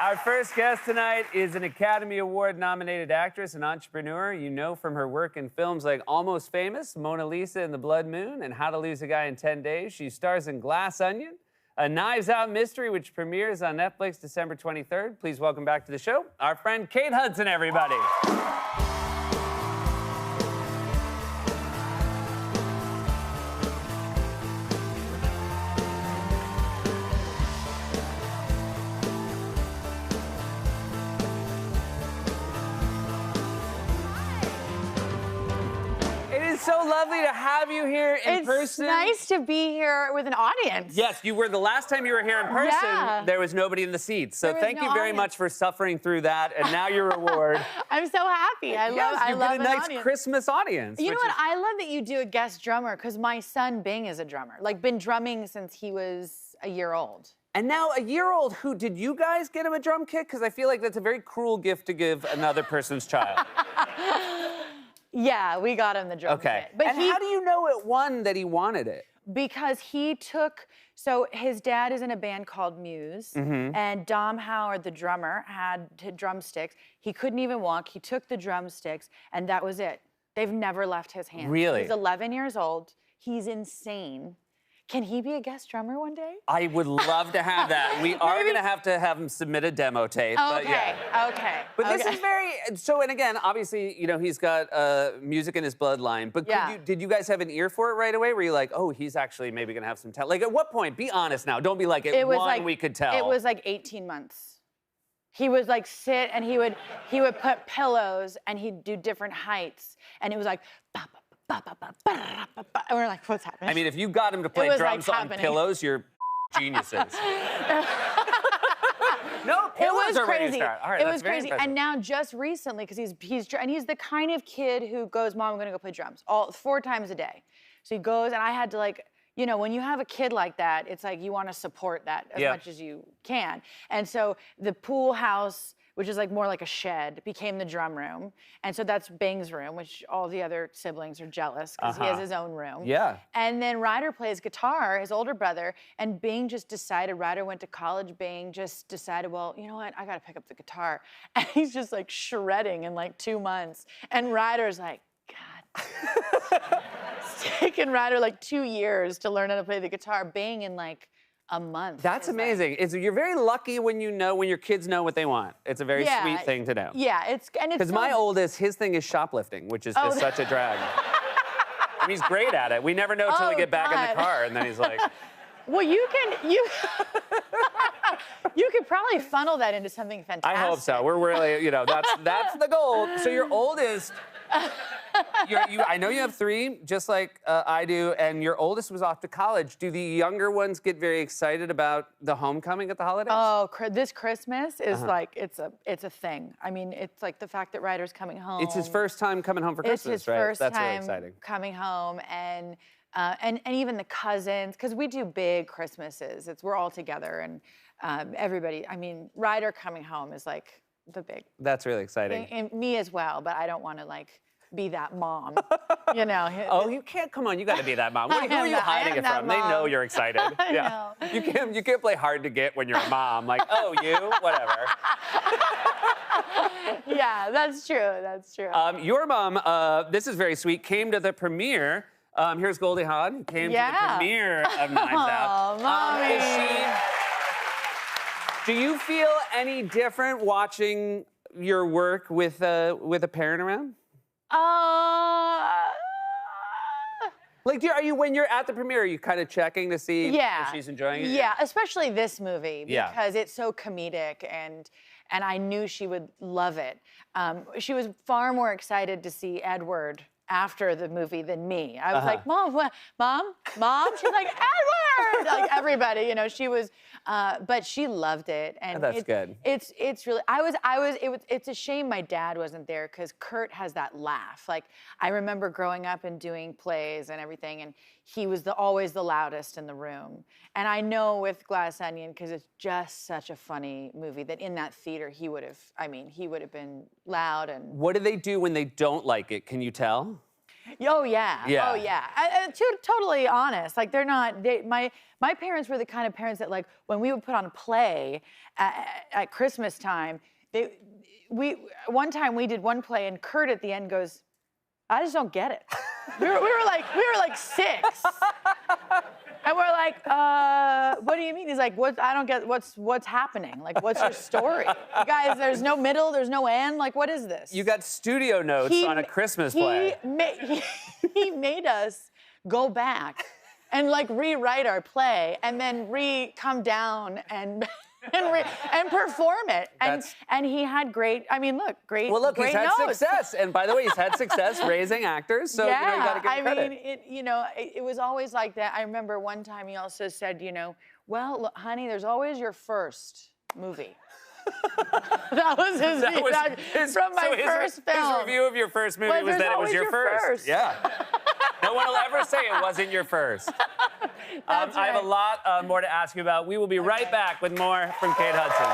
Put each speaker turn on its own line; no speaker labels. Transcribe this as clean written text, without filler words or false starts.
Our first guest tonight is an Academy Award-nominated actress and entrepreneur. You know from her work in films like Almost Famous, Mona Lisa and the Blood Moon, and How to Lose a Guy in 10 Days. She stars in Glass Onion, a Knives Out mystery, which premieres on Netflix December 23rd. Please welcome back to the show, our friend Kate Hudson, everybody. So lovely to have you here in person.
It's nice to be here with an audience.
Yes, you were the last time you were here in person. Yeah. There was nobody in the seats. So thank you very much for suffering through that, and now your reward.
I'm so happy. I love
a nice Christmas audience.
You know what? I love that you do a guest drummer because my son Bing is a drummer. Like been drumming since he was a year old.
And now a year old, did you guys get him a drum kit? Because I feel like that's a very cruel gift to give another person's child.
Yeah, we got him the drum kit.
But how do you know at one that he wanted it?
Because he took, so his dad is in a band called Muse, and Dom Howard, the drummer, had drumsticks. He couldn't even walk. He took the drumsticks, and that was it. They've never left his hands.
Really?
He's 11 years old. He's insane. Can he be a guest drummer one day?
I would love to have that. We are going to have him submit a demo tape.
Okay,
but yeah.
okay.
But this is very, and again, obviously, you know, he's got music in his bloodline, but did you guys have an ear for it right away? Were you like, oh, he's actually maybe going to have some talent? Like, at what point? Be honest now. Don't be like, we could tell.
It was like 18 months. He would like sit and he would put pillows and he'd do different heights. And it was like, bah, bah, and we're like, what's happening?
I mean, if you got him to play drums on pillows, you're geniuses. No, pillows are ready to start. All right,
it was crazy.
Impressive.
And now just recently, because he's the kind of kid who goes, Mom, I'm gonna go play drums 4 times a day. So he goes, and I had to like, you know, when you have a kid like that, it's like you want to support that as much as you can. And so the pool house, which is like more like a shed, became the drum room. And so that's Bing's room, which all the other siblings are jealous because he has his own room.
Yeah.
And then Ryder plays guitar, his older brother, and Bing just decided, Ryder went to college, Bing just decided, well, you know what, I gotta pick up the guitar. And he's just like shredding in like 2 months. And Ryder's like, God. It's taken Ryder like 2 years to learn how to play the guitar. Bing in like a month.
That's amazing. You're very lucky when your kids know what they want. It's a very sweet thing to know.
Yeah, it's
because my oldest, his thing is shoplifting, which is just such a drag. And he's great at it. We never know till we get back in the car, and then he's like,
well, you could probably funnel that into something fantastic.
I hope so. We're really, that's the goal. So your oldest. I know you have 3, just like I do, and your oldest was off to college. Do the younger ones get very excited about the homecoming at the holidays?
Oh, this Christmas is like, it's a thing. I mean, it's like the fact that Ryder's coming home.
It's his first time coming home for Christmas,
it's his first
That's
time
really exciting.
Coming home, and even the cousins, because we do big Christmases. We're all together, and everybody, I mean, Ryder coming home is like the big.
That's really exciting.
And me as well, but I don't want to like be that mom, you know.
Oh, you can't, come on, you gotta be that mom. Who are you hiding it from? They know you're excited. Yeah. You can't play hard to get when you're a mom, like, oh, you, whatever.
Yeah, that's true.
Your mom, this is very sweet, came to the premiere. Here's Goldie Hawn, came to the premiere of Knives Out.
Oh, Mommy.
Do you feel any different watching your work with a parent around? Like, are you, when you're at the premiere, are you kind of checking to see if she's enjoying it?
Yeah, especially this movie because it's so comedic and I knew she would love it. She was far more excited to see Edward after the movie than me. I was like, Mom, what? Mom? She's like, Edward! Like everybody, you know, she was, but she loved it. And
that's good.
It's really, it's a shame my dad wasn't there because Kurt has that laugh. Like, I remember growing up and doing plays and everything, and he was always the loudest in the room. And I know with Glass Onion, because it's just such a funny movie, that in that theater, he would have been loud and...
What do they do when they don't like it? Can you tell?
Oh yeah.
Yeah.
Oh yeah. Totally honest. Like they're not. My parents were the kind of parents that like when we would put on a play at Christmas time. One time we did one play and Kurt at the end goes, I just don't get it. we were like 6. And we're like, what do you mean? He's like, what? I don't get what's happening. Like, what's your story? You guys, there's no middle, there's no end. Like, what is this?
You got studio notes on a Christmas play.
He made us go back and like rewrite our play and then come down and perform it. And he had great, I mean, look, great.
Well, look,
great
he's had
notes.
success. And by the way, he's had success raising actors. So,
yeah,
you got to give him credit.
It was always like that. I remember one time he also said, well, look, honey, there's always your first movie. That was his from my first film.
His review of your first movie was that it was your first. Yeah. No one will ever say it wasn't your first.
That's right.
I have a lot more to ask you about. We will be right back with more from Kate Hudson.